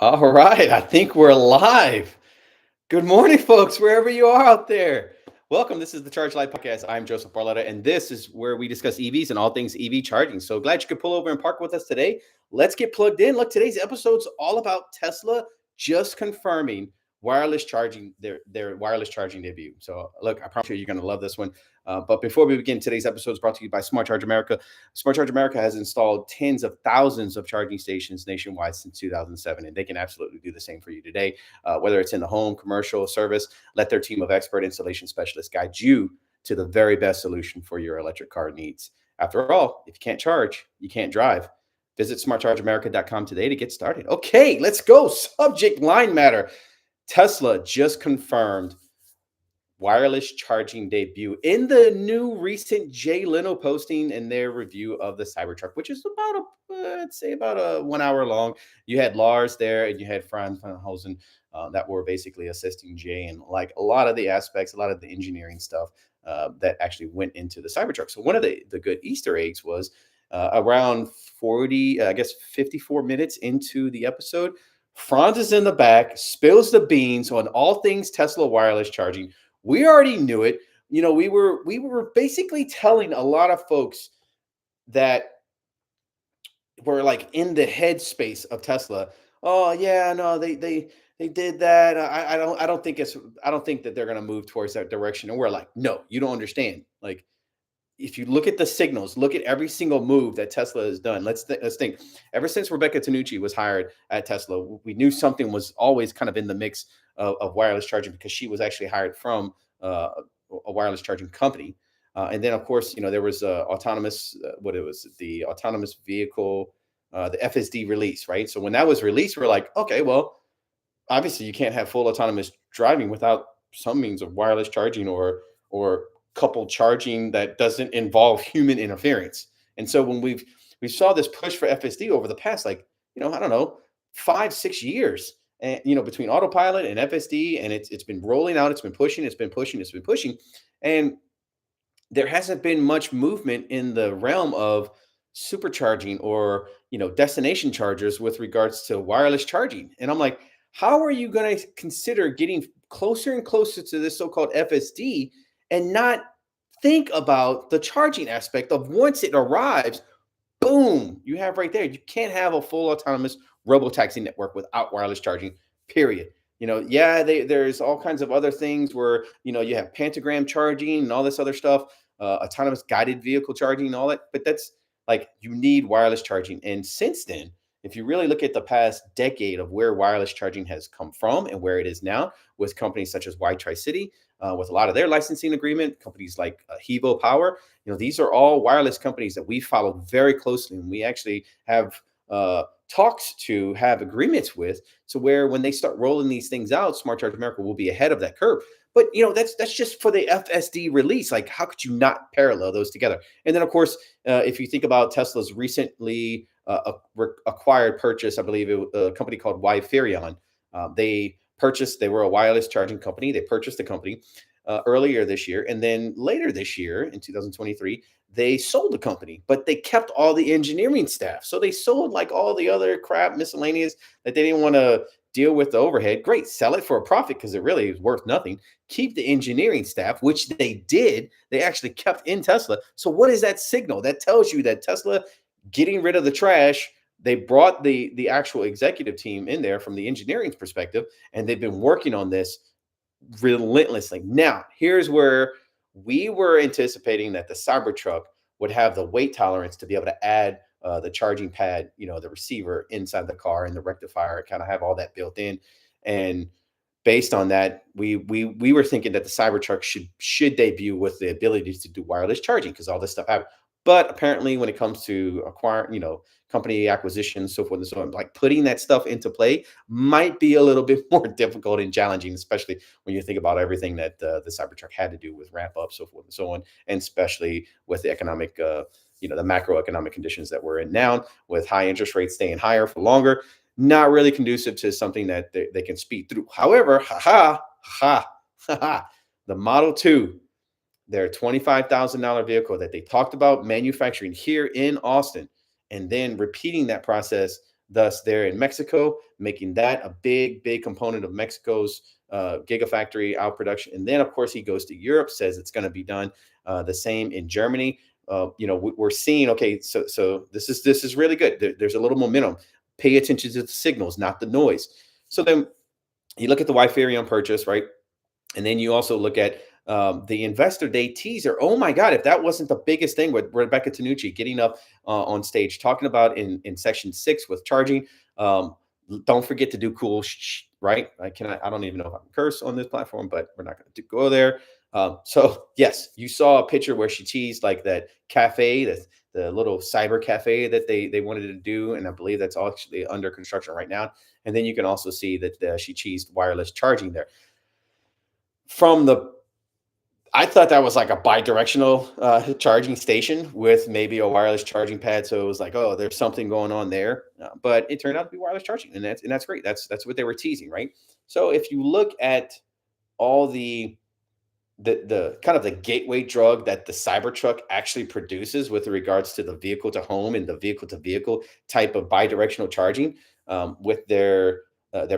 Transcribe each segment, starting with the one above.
All right, I think we're live. Good morning, folks, wherever you are out there. Welcome. This is the Charge Life Podcast. I'm Joseph Barletta, and this is where we discuss EVs and all things EV charging. So glad you could pull over and park with us today. Let's get plugged in. Look, today's episode's all about Tesla just confirming wireless charging, their wireless charging debut. So look, I promise you, you're going to love this one. But before we begin, today's episode is brought to you by Smart Charge America. Smart Charge America has installed tens of thousands of charging stations nationwide since 2007, and they can absolutely do the same for you today. Whether it's in the home, commercial, service, let their team of expert installation specialists guide you to the very best solution for your electric car needs. After all, if you can't charge, you can't drive. Visit smartchargeamerica.com today to get started. Okay, let's go. Subject line matter. Tesla just confirmed wireless charging debut in the new recent Jay Leno posting in their review of the Cybertruck, which is about I'd say about a 1 hour long. You had Lars there and you had Franz van Hosen that were basically assisting Jay and like a lot of the aspects, a lot of the engineering stuff that actually went into the Cybertruck. So one of the good Easter eggs was around 40, I guess 54 minutes into the episode, Franz is in the back, spills the beans on all things Tesla wireless charging. We already knew it. We were basically telling a lot of folks that were like in the headspace of Tesla. Oh yeah, no, they did that. I don't think that they're gonna move towards that direction. And we're like, no, you don't understand. Like if you look at the signals, look at every single move that Tesla has done. Let's think. Ever since Rebecca Tanucci was hired at Tesla, we knew something was always kind of in the mix of wireless charging because she was actually hired from uh, a wireless charging company. And then, of course, there was autonomous. What it was, the autonomous vehicle, the FSD release, right? So when that was released, we're like, okay, well, obviously you can't have full autonomous driving without some means of wireless charging or coupled charging that doesn't involve human interference. And so when we saw this push for FSD over the past like, I don't know, 5 6 years, and between autopilot and FSD, and it's been rolling out, it's been pushing, it's been pushing, and there hasn't been much movement in the realm of supercharging or destination chargers with regards to wireless charging. And I'm like, how are you going to consider getting closer and closer to this so-called FSD and not think about the charging aspect of once it arrives, boom, you have right there. You can't have a full autonomous robo-taxi network without wireless charging, period. Yeah, there's all kinds of other things where, you have pentagram charging and all this other stuff, autonomous guided vehicle charging and all that. But that's like, you need wireless charging. And since then, if you really look at the past decade of where wireless charging has come from and where it is now, with companies such as White Tri City, with a lot of their licensing agreement, companies like Hevo Power, these are all wireless companies that we follow very closely, and we actually have talks to have agreements with, so where when they start rolling these things out, Smart Charge America will be ahead of that curve. But that's just for the FSD release. Like, how could you not parallel those together? And then, of course, if you think about Tesla's recently acquired purchase, I believe it was a company called Wiferion. They were a wireless charging company. They purchased the company earlier this year. And then later this year in 2023, they sold the company, but they kept all the engineering staff. So they sold like all the other crap, miscellaneous that they didn't want to deal with the overhead. Great, sell it for a profit because it really is worth nothing. Keep the engineering staff, which they did. They actually kept in Tesla. So what is that signal? That tells you that Tesla getting rid of the trash. They brought the actual executive team in there from the engineering perspective, and they've been working on this relentlessly. Now, here's where we were anticipating that the Cybertruck would have the weight tolerance to be able to add the charging pad, the receiver inside the car and the rectifier, kind of have all that built in. And based on that, we were thinking that the Cybertruck should debut with the ability to do wireless charging because all this stuff happened. But apparently, when it comes to acquiring, company acquisitions, so forth and so on, like putting that stuff into play might be a little bit more difficult and challenging, especially when you think about everything that the Cybertruck had to do with ramp up, so forth and so on, and especially with the economic, the macroeconomic conditions that we're in now, with high interest rates staying higher for longer, not really conducive to something that they can speed through. However, the Model 2, their $25,000 vehicle that they talked about manufacturing here in Austin, and then repeating that process thus they're in Mexico, making that a big component of Mexico's gigafactory out production. And then, of course, he goes to Europe, says it's going to be done the same in Germany. We're seeing, okay, so this is really good. There's a little momentum. Pay attention to the signals, not the noise. So then you look at the Wiferion purchase, right? And then you also look at the Investor Day teaser. Oh my God, if that wasn't the biggest thing with Rebecca Tanucci getting up on stage talking about in section 6 with charging, don't forget to do cool, right? I don't even know if I can curse on this platform, but we're not going to go there. So yes, you saw a picture where she teased like that cafe, the little cyber cafe that they wanted to do. And I believe that's actually under construction right now. And then you can also see that she teased wireless charging there. I thought that was like a bi-directional charging station with maybe a wireless charging pad. So it was like, oh, there's something going on there. But it turned out to be wireless charging, and that's great. That's what they were teasing, right? So if you look at all the kind of the gateway drug that the Cybertruck actually produces with regards to the vehicle to home and the vehicle to vehicle type of bi-directional charging, with their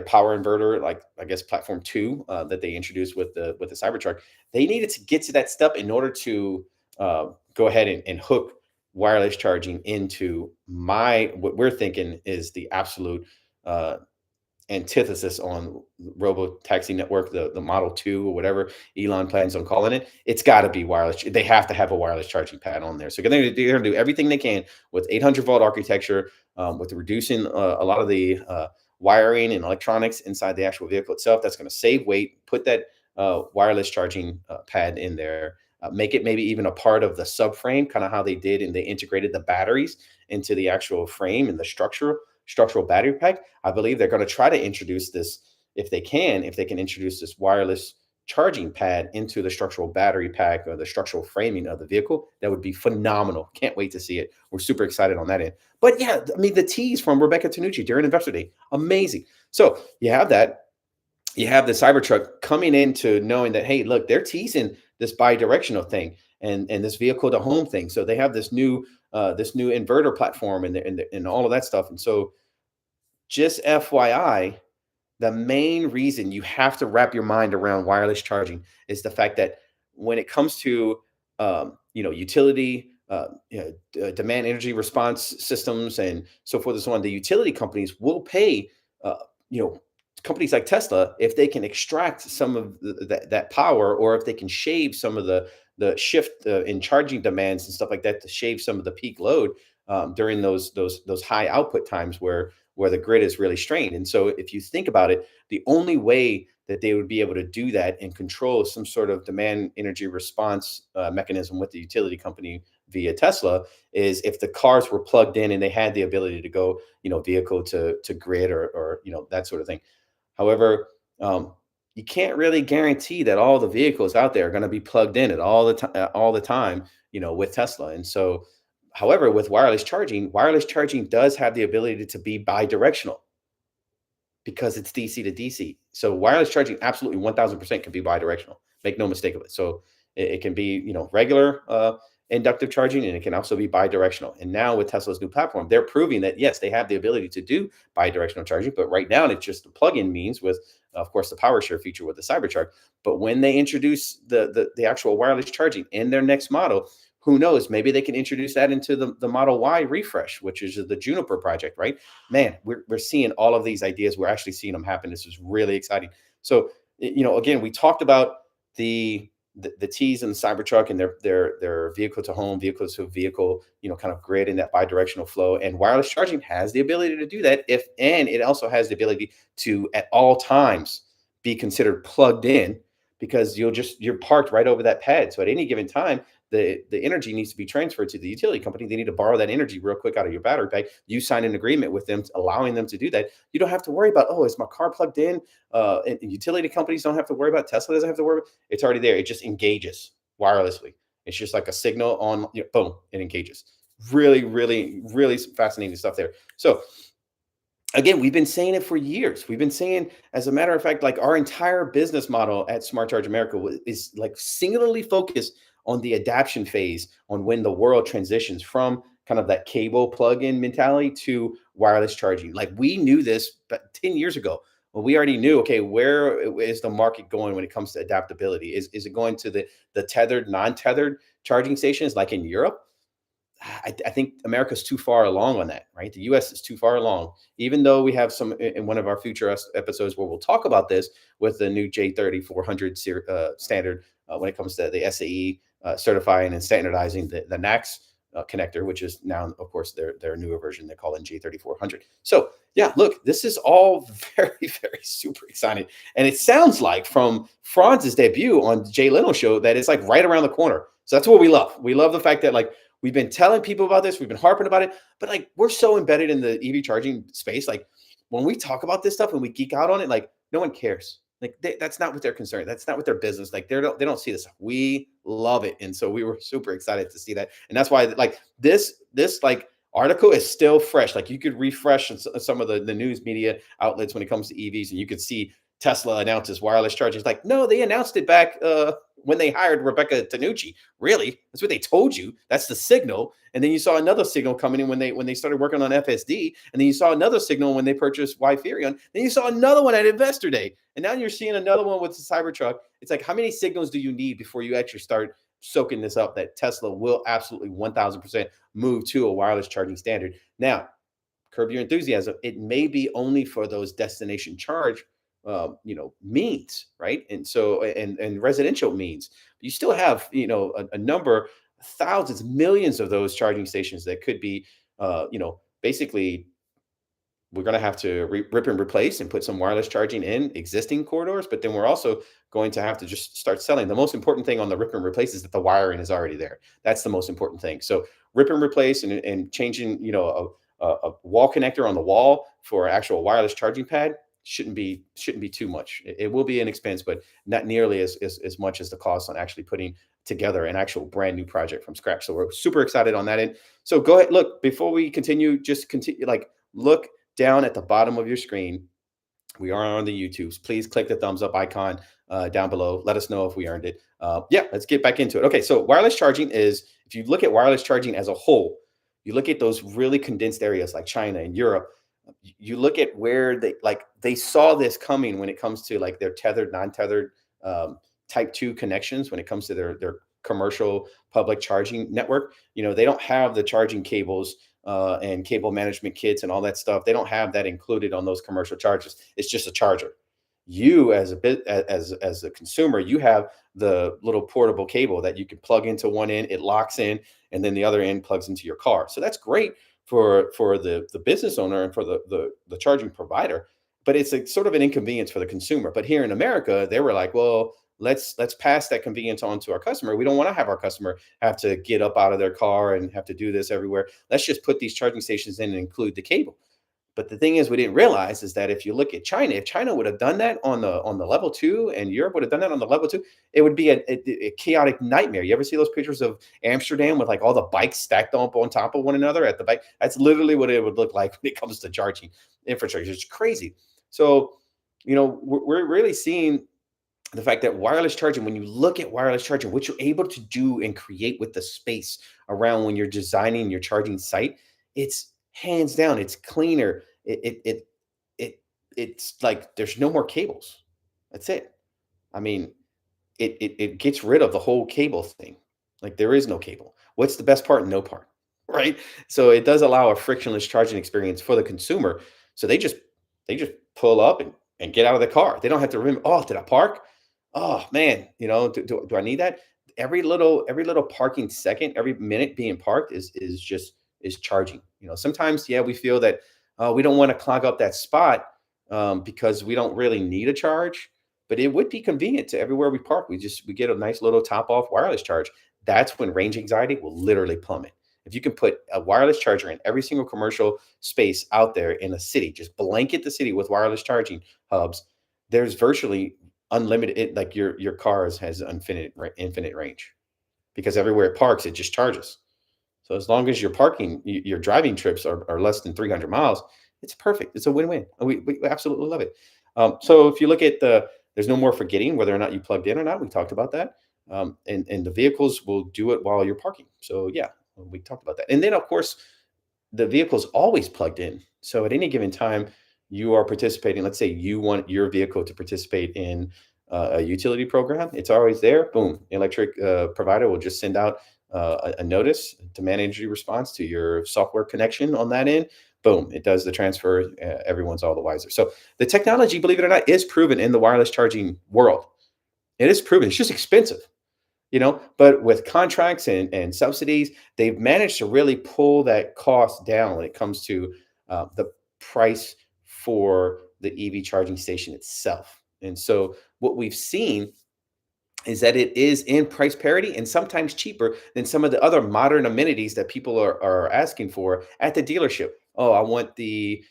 power inverter, like I guess platform 2 that they introduced with the Cybertruck, they needed to get to that step in order to go ahead and hook wireless charging into what we're thinking is the absolute antithesis on robo taxi network, the Model 2 or whatever Elon plans on calling it. It's got to be wireless. They have to have a wireless charging pad on there. So they're going to do everything they can with 800-volt architecture, with reducing a lot of the wiring and electronics inside the actual vehicle itself. That's going to save weight. Put that wireless charging pad in there. Make it maybe even a part of the subframe, kind of how they did, and they integrated the batteries into the actual frame and the structural battery pack. I believe they're going to try to introduce this, if they can introduce this wireless charging pad into the structural battery pack or the structural framing of the vehicle. That would be phenomenal. Can't wait to see it. We're super excited on that end. But yeah, I mean, the tease from Rebecca Tanucci during Investor Day, amazing. So you have that. You have the Cybertruck coming into knowing that, hey, look, they're teasing this bi-directional thing and this vehicle to home thing. So they have this new inverter platform and all of that stuff. And so just FYI, the main reason you have to wrap your mind around wireless charging is the fact that when it comes to utility, demand energy response systems, and so forth and so on, the utility companies will pay uh, you know companies like Tesla if they can extract some of that power, or if they can shave some of the shift in charging demands and stuff like that, to shave some of the peak load during those high output times where the grid is really strained. And so if you think about it, the only way that they would be able to do that and control some sort of demand energy response mechanism with the utility company via Tesla is if the cars were plugged in and they had the ability to go, vehicle to grid, or that sort of thing. However, you can't really guarantee that all the vehicles out there are going to be plugged in at all the time, with Tesla. And so, however, with wireless charging does have the ability to be bi-directional because it's DC to DC. So wireless charging absolutely 1000% can be bi-directional. Make no mistake of it. So it can be, regular inductive charging, and it can also be bi-directional. And now with Tesla's new platform, they're proving that yes, they have the ability to do bi-directional charging, but right now it's just the plug-in means with, of course, the power share feature with the Cybertruck. But when they introduce the actual wireless charging in their next model, who knows? Maybe they can introduce that into the Model Y refresh, which is the Juniper project, right? Man, we're seeing all of these ideas. We're actually seeing them happen. This is really exciting. So, again, we talked about the T's and the Cybertruck and their vehicle to home, vehicle to vehicle, kind of grid and that bi-directional flow. And wireless charging has the ability to do that, and it also has the ability to at all times be considered plugged in, because you're parked right over that pad. So at any given time, the energy needs to be transferred to the utility company. They need to borrow that energy real quick out of your battery pack. You sign an agreement with them, allowing them to do that. You don't have to worry about, oh, is my car plugged in? And utility companies don't have to worry about. Tesla doesn't have to worry about. It's already there. It just engages wirelessly. It's just like a signal on, boom, it engages. Really, really, really fascinating stuff there. So again, we've been saying it for years. We've been saying, as a matter of fact, like our entire business model at Smart Charge America is like singularly focused on the adaption phase, on when the world transitions from kind of that cable plug-in mentality to wireless charging. Like we knew this but 10 years ago. Well, we already knew, okay, where is the market going when it comes to adaptability? Is it going to the tethered, non-tethered charging stations like in Europe? I think America's too far along on that, right? The U.S. is too far along. Even though we have some in one of our future episodes where we'll talk about this with the new J3400 standard when it comes to the SAE certifying and standardizing the NACS connector, which is now, of course, their newer version they call it J3400. So yeah, look, this is all very, very super exciting, and it sounds like from Franz's debut on Jay Leno show that it's like right around the corner. So that's what we love. We love the fact that like we've been telling people about this, we've been harping about it, but like we're so embedded in the EV charging space. Like when we talk about this stuff and we geek out on it, like no one cares. Like that's not what they're concerned. That's not what their business. Like they don't see this. We love it, and so we were super excited to see that, and that's why like this like article is still fresh. Like you could refresh some of the news media outlets when it comes to EVs, and you could see Tesla announces wireless charging. It's like no, they announced it back when they hired Rebecca Tanucci. Really, that's what they told you. That's the signal. And then you saw another signal coming in when they started working on FSD. And then you saw another signal when they purchased Wi-Furion. Then you saw another one at Investor Day. And now you're seeing another one with the Cybertruck. It's like, how many signals do you need before you actually start soaking this up that Tesla will absolutely 1000% move to a wireless charging standard? Now, curb your enthusiasm. It may be only for those destination charge means, right? And so and residential means you still have a number, thousands, millions of those charging stations that could be basically we're going to have to rip and replace and put some wireless charging in existing corridors, but then we're also going to have to just start selling. The most important thing on the rip and replace is that the wiring is already there. That's the most important thing. So rip and replace and changing a wall connector on the wall for actual wireless charging pad shouldn't be too much. It will be an expense, but not nearly as much as the cost on actually putting together an actual brand new project from scratch. So we're super excited on that end. So go ahead, look, before we continue, just continue, like look down at the bottom of your screen. We are on the YouTubes. Please click the thumbs up icon down below. Let us know if we earned it. Yeah, let's get back into it. Okay, so wireless charging is, if you look at wireless charging as a whole, you look at those really condensed areas like China and Europe, you look at where they saw this coming when it comes to like their tethered, non-tethered type 2 connections when it comes to their commercial public charging network. They don't have the charging cables and cable management kits and all that stuff. They don't have that included on those commercial chargers. It's just a charger. You as a consumer, you have the little portable cable that you can plug into one end, it locks in, and then the other end plugs into your car. So that's great for the business owner and for the charging provider, but it's a sort of an inconvenience for the consumer. But here in America, they were like, well, let's pass that convenience on to our customer. We don't want to have our customer have to get up out of their car and have to do this everywhere. Let's just put these charging stations in and include the cable. But the thing is, we didn't realize is that if you look at China, if China would have done that on the level 2, and Europe would have done that on the level 2, it would be a chaotic nightmare. You ever see those pictures of Amsterdam with like all the bikes stacked up on top of one another at the bike? That's literally what it would look like when it comes to charging infrastructure. It's crazy. So, we're really seeing the fact that wireless charging, when you look at wireless charging, what you're able to do and create with the space around when you're designing your charging site, it's hands down, it's cleaner. It's like there's no more cables. That's it. I mean, it gets rid of the whole cable thing. Like there is no cable. What's the best part? No part, right? So it does allow a frictionless charging experience for the consumer. So they just pull up and get out of the car. They don't have to remember, oh, did I park? Oh man, do I need that? Every little parking second, every minute being parked is charging. Sometimes, yeah, we feel that we don't want to clog up that spot because we don't really need a charge, but it would be convenient to everywhere we park. We get a nice little top off wireless charge. That's when range anxiety will literally plummet. If you can put a wireless charger in every single commercial space out there in a city, just blanket the city with wireless charging hubs, there's virtually unlimited. Like your cars has infinite range because everywhere it parks, it just charges. So as long as your driving trips are less than 300 miles, it's perfect. It's a win-win. And we absolutely love it. So if you look at there's no more forgetting whether or not you plugged in or not. We talked about that. And the vehicles will do it while you're parking. So yeah, we talked about that. And then of course, the vehicle's always plugged in. So at any given time, you are participating. Let's say you want your vehicle to participate in a utility program. It's always there. Boom, electric provider will just send out a notice to manage your response to your software connection on that end. Boom, it does the transfer. Everyone's all the wiser. So the technology, believe it or not, is proven in the wireless charging world. It is proven. It's just expensive, but with contracts and subsidies, they've managed to really pull that cost down when it comes to the price for the EV charging station itself. And so what we've seen is that it is in price parity and sometimes cheaper than some of the other modern amenities that people are asking for at the dealership. Oh, I want the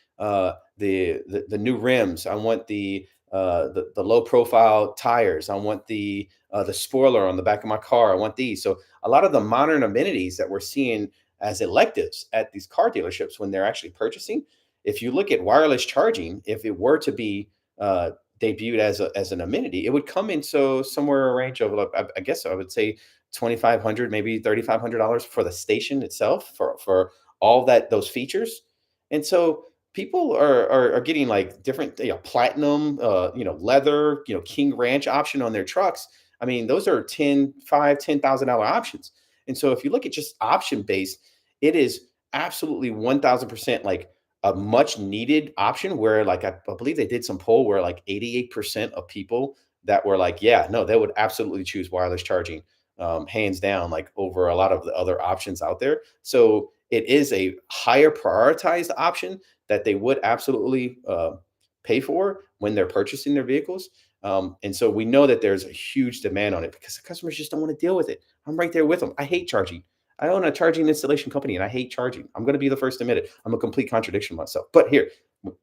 new rims. I want the low profile tires. I want the spoiler on the back of my car. I want these. So a lot of the modern amenities that we're seeing as electives at these car dealerships when they're actually purchasing. If you look at wireless charging, if it were to be debuted as an amenity, it would come in somewhere a range of, like, I guess I would say 2,500, maybe $3,500 for the station itself for all those features. And so people are getting like different, platinum, leather, King Ranch option on their trucks. I mean, those are $10,000 options. And so if you look at just option based, it is absolutely 1,000% like a much needed option where, like, I believe they did some poll where like 88% of people that were like, yeah, no, they would absolutely choose wireless charging, hands down, like over a lot of the other options out there. So it is a higher prioritized option that they would absolutely pay for when they're purchasing their vehicles. And so we know that there's a huge demand on it because the customers just don't want to deal with it. I'm right there with them. I hate charging. I own a charging installation company and I hate charging. I'm going to be the first to admit it. I'm a complete contradiction myself. But here,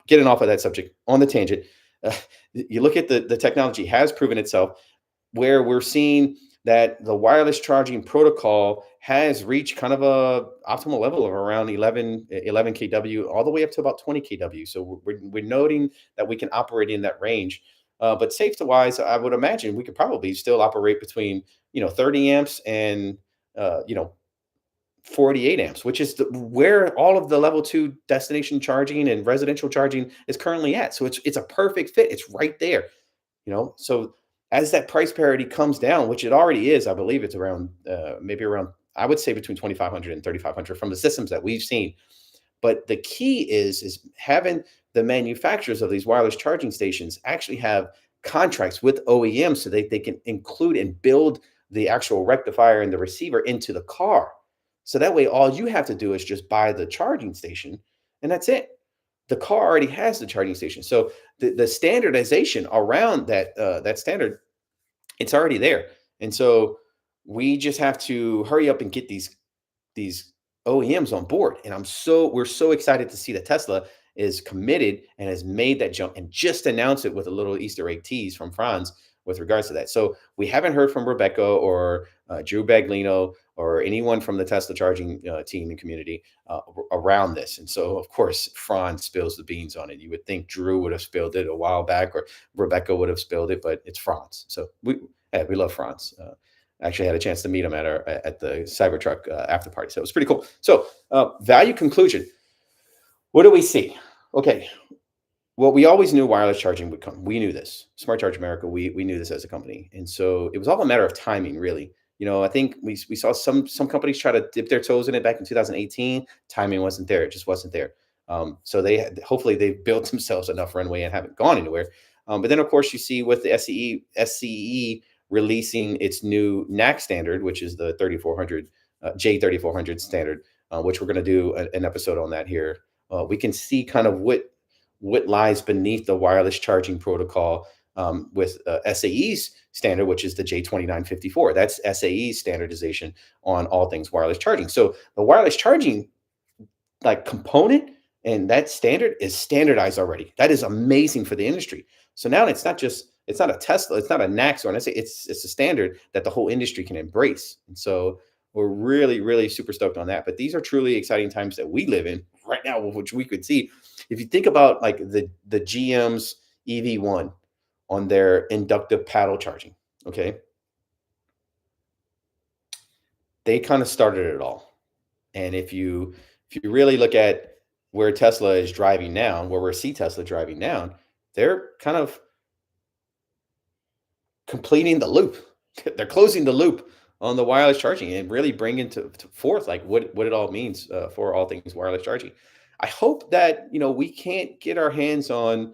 getting off of that subject on the tangent, uh, you look at the technology has proven itself where we're seeing that the wireless charging protocol has reached kind of a optimal level of around 11 kW all the way up to about 20 kW. So we're noting that we can operate in that range. But safety wise, I would imagine we could probably still operate between 30 amps and uh, you know 48 amps, which is where all of the level 2 destination charging and residential charging is currently at. So it's a perfect fit. It's right there. So as that price parity comes down, which it already is, I believe it's around maybe around, I would say, between 2,500 and 3,500 from the systems that we've seen. But the key is having the manufacturers of these wireless charging stations actually have contracts with OEMs so they can include and build the actual rectifier and the receiver into the car. So that way, all you have to do is just buy the charging station, and that's it. The car already has the charging station. So the standardization around that standard, it's already there. And so we just have to hurry up and get these OEMs on board. And we're so excited to see that Tesla is committed and has made that jump and just announced it with a little Easter egg tease from Franz with regards to that. So we haven't heard from Rebecca or Drew Baglino or anyone from the Tesla charging team and community around this. And so, of course, Franz spills the beans on it. You would think Drew would have spilled it a while back or Rebecca would have spilled it, but it's Franz. So we love Franz. Actually had a chance to meet him at the Cybertruck after party. So it was pretty cool. So value conclusion. What do we see? Okay. Well, we always knew wireless charging would come. We knew this. Smart Charge America, we knew this as a company. And so it was all a matter of timing, really. I think we saw some companies try to dip their toes in it back in 2018. Timing wasn't there. It just wasn't there. So hopefully they've built themselves enough runway and haven't gone anywhere. But then, of course, you see with the SCE releasing its new NACS standard, which is the 3400 J3400 standard, which we're going to do an episode on that here. We can see kind of what lies beneath the wireless charging protocol with SAE's standard, which is the J2954. That's SAE's standardization on all things wireless charging. So the wireless charging like component and that standard is standardized already. That is amazing for the industry. So now it's not a Tesla, it's not a NACS or an SA, it's a standard that the whole industry can embrace. And so we're really, really super stoked on that. But these are truly exciting times that we live in right now, which we could see. If you think about like the GM's EV1 on their inductive paddle charging, okay, they kind of started it all. And if you if you really look at where Tesla is driving now, where we see Tesla driving now, they're kind of completing the loop. They're closing the loop on the wireless charging and really bringing to forth like what it all means for all things wireless charging. I hope that we can't get our hands on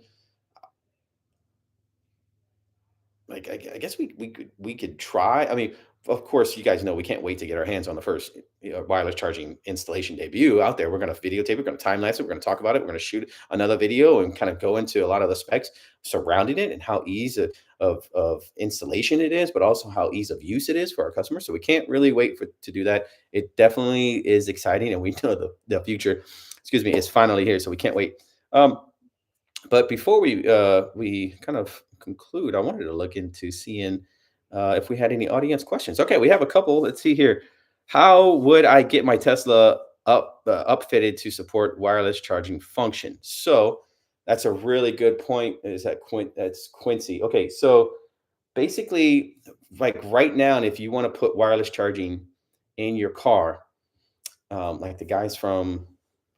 like I guess we could try. I mean, of course, you guys know we can't wait to get our hands on the first wireless charging installation debut out there. We're going to videotape it, we're going to time lapse it, we're going to talk about it, we're going to shoot another video and kind of go into a lot of the specs surrounding it and how ease of installation it is, but also how ease of use it is for our customers. So we can't really wait for to do that. It definitely is exciting, and we know the future, excuse me, is finally here. So we can't wait. Um, but before we kind of conclude, I wanted to look into seeing if we had any audience questions. Okay, we have a couple. Let's see here. How would I get my Tesla upfitted to support wireless charging function? So that's a really good point. Is that that's Quincy? Okay, so basically, like right now, and if you want to put wireless charging in your car, like the guys from,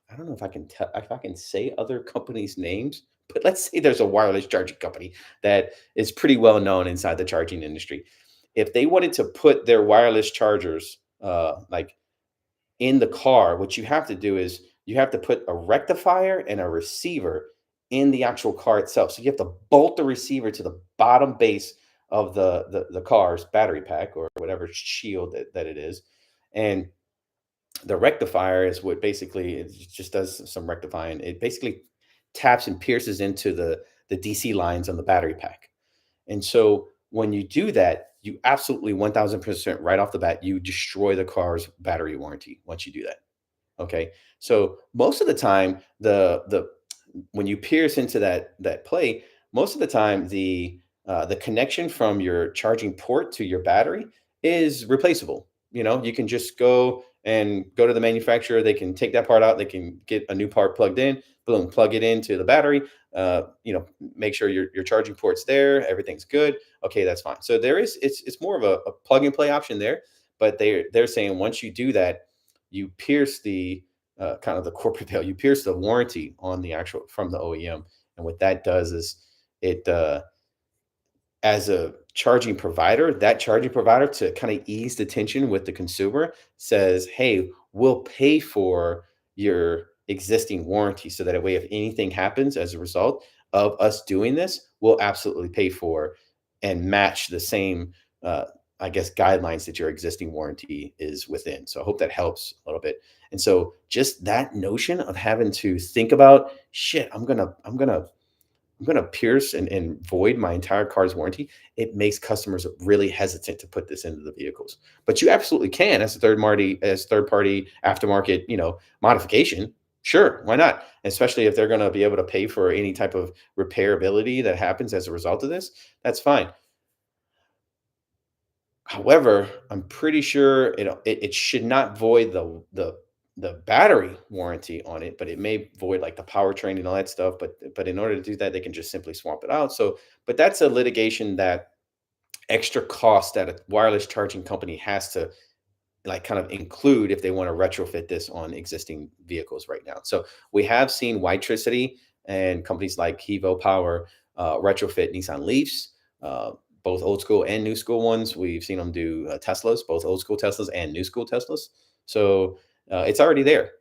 I don't know if I can tell if I can say other companies' names, but let's say there's a wireless charging company that is pretty well known inside the charging industry. If they wanted to put their wireless chargers like in the car, what you have to do is you have to put a rectifier and a receiver in the actual car itself. So you have to bolt the receiver to the bottom base of the car's battery pack or whatever shield that it is. And the rectifier is what basically it just does some rectifying. It basically taps and pierces into the DC lines on the battery pack. And so when you do that, you absolutely 1000% right off the bat, you destroy the car's battery warranty once you do that. Okay. So most of the time, the when you pierce into that plate, most of the time the connection from your charging port to your battery is replaceable. You can just go to the manufacturer. They can take that part out. They can get a new part plugged in. Boom, plug it into the battery. Make sure your charging port's there. Everything's good. Okay, that's fine. So it's more of a plug and play option there. But they're saying once you do that, you pierce the kind of the corporate veil. You pierce the warranty on the actual from the OEM, and what that does is it as a charging provider, that charging provider to kind of ease the tension with the consumer says, "Hey, we'll pay for your existing warranty, so that way, if anything happens as a result of us doing this, we'll absolutely pay for and match the same." I guess guidelines that your existing warranty is within. So I hope that helps a little bit. And so just that notion of having to think about shit, I'm gonna pierce and void my entire car's warranty. It makes customers really hesitant to put this into the vehicles. But you absolutely can as a third party aftermarket, modification. Sure, why not? Especially if they're gonna be able to pay for any type of repairability that happens as a result of this, that's fine. However, I'm pretty sure it should not void the battery warranty on it, but it may void like the powertrain and all that stuff. But in order to do that, they can just simply swap it out. So, but that's a litigation that extra cost that a wireless charging company has to like kind of include if they want to retrofit this on existing vehicles right now. So we have seen Whitetricity and companies like Hevo Power retrofit Nissan Leafs, uh, both old school and new school ones. We've seen them do Teslas, both old school Teslas and new school Teslas. So it's already there.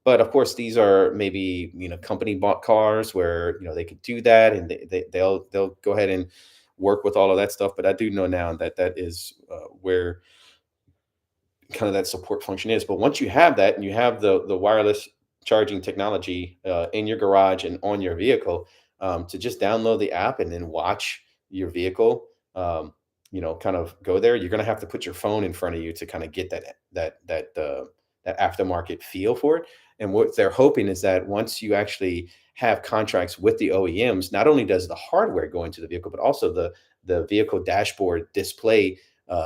But of course these are maybe company bought cars where they could do that, and they'll go ahead and work with all of that stuff. But I do know now that that is where kind of that support function is. But once you have that and you have the wireless charging technology in your garage and on your vehicle, to just download the app and then watch your vehicle, kind of go there. You're going to have to put your phone in front of you to kind of get that aftermarket feel for it. And what they're hoping is that once you actually have contracts with the OEMs, not only does the hardware go into the vehicle, but also the vehicle dashboard display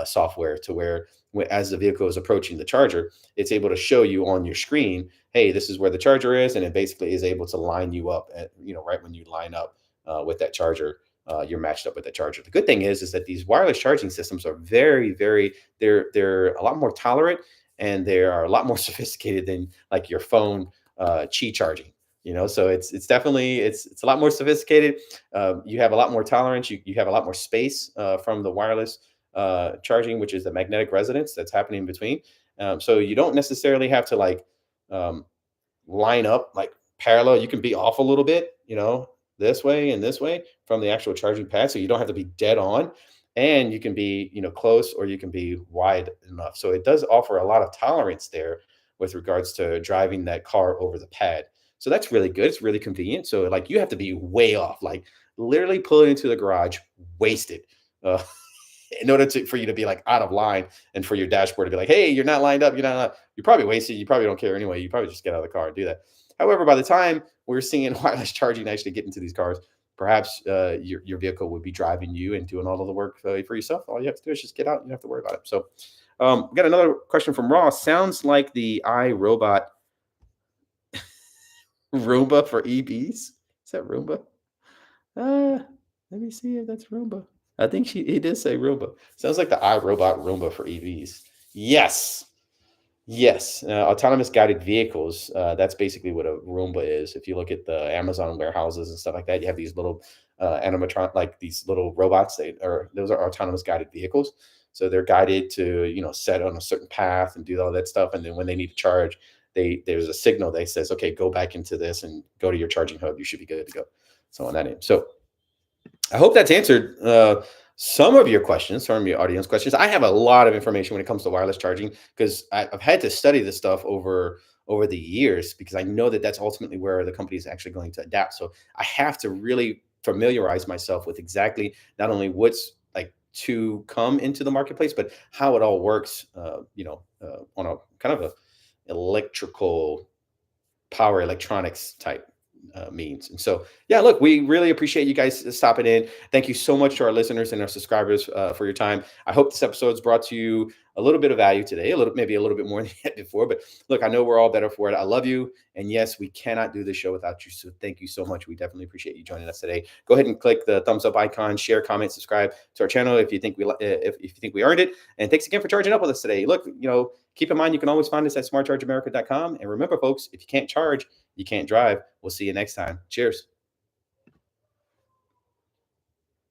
software to where as the vehicle is approaching the charger, it's able to show you on your screen, hey, this is where the charger is, and it basically is able to line you up at, right when you line up with that charger, you're matched up with that charger. The good thing is that these wireless charging systems are very, very, they're a lot more tolerant and they are a lot more sophisticated than like your phone Qi charging. So it's definitely it's a lot more sophisticated. You have a lot more tolerance. You have a lot more space from the wireless charging, which is the magnetic resonance that's happening in between. So you don't necessarily have to like um, line up like parallel. You can be off a little bit, this way and this way from the actual charging pad. So you don't have to be dead on. And you can be, close, or you can be wide enough. So it does offer a lot of tolerance there with regards to driving that car over the pad. So that's really good. It's really convenient. So like you have to be way off, like literally pull it into the garage, wasted. Uh, in order for you to be like out of line, and for your dashboard to be like, hey, you're not lined up, you're probably wasted, you probably don't care anyway, you probably just get out of the car and do that. However, by the time we're seeing wireless charging actually get into these cars, perhaps your vehicle would be driving you and doing all of the work for yourself. All you have to do is just get out, you don't have to worry about it. So we got another question from Ross. Sounds like the iRobot Roomba for EVs. Is that Roomba? Let me see if that's Roomba. I think he did say Roomba. Sounds like the iRobot Roomba for EVs. Yes. Yes. Autonomous guided vehicles. That's basically what a Roomba is. If you look at the Amazon warehouses and stuff like that, you have these little animatron, like these little robots. Those are autonomous guided vehicles. So they're guided to, set on a certain path and do all that stuff. And then when they need to charge, there's a signal that says, okay, go back into this and go to your charging hub. You should be good to go. So on that end. So I hope that's answered some of your questions, some of your audience questions. I have a lot of information when it comes to wireless charging because I've had to study this stuff over the years, because I know that that's ultimately where the company is actually going to adapt. So I have to really familiarize myself with exactly not only what's like to come into the marketplace, but how it all works. On a kind of a electrical power electronics type means. And so, yeah, look, we really appreciate you guys stopping in. Thank you so much to our listeners and our subscribers for your time. I hope this episode's brought to you a little bit of value today, maybe a little bit more than you had before. But look, I know we're all better for it. I love you. And yes, we cannot do this show without you. So thank you so much. We definitely appreciate you joining us today. Go ahead and click the thumbs up icon, share, comment, subscribe to our channel if you think if you think we earned it. And thanks again for charging up with us today. Look, keep in mind, you can always find us at smartchargeamerica.com. And remember, folks, if you can't charge, you can't drive. We'll see you next time. Cheers.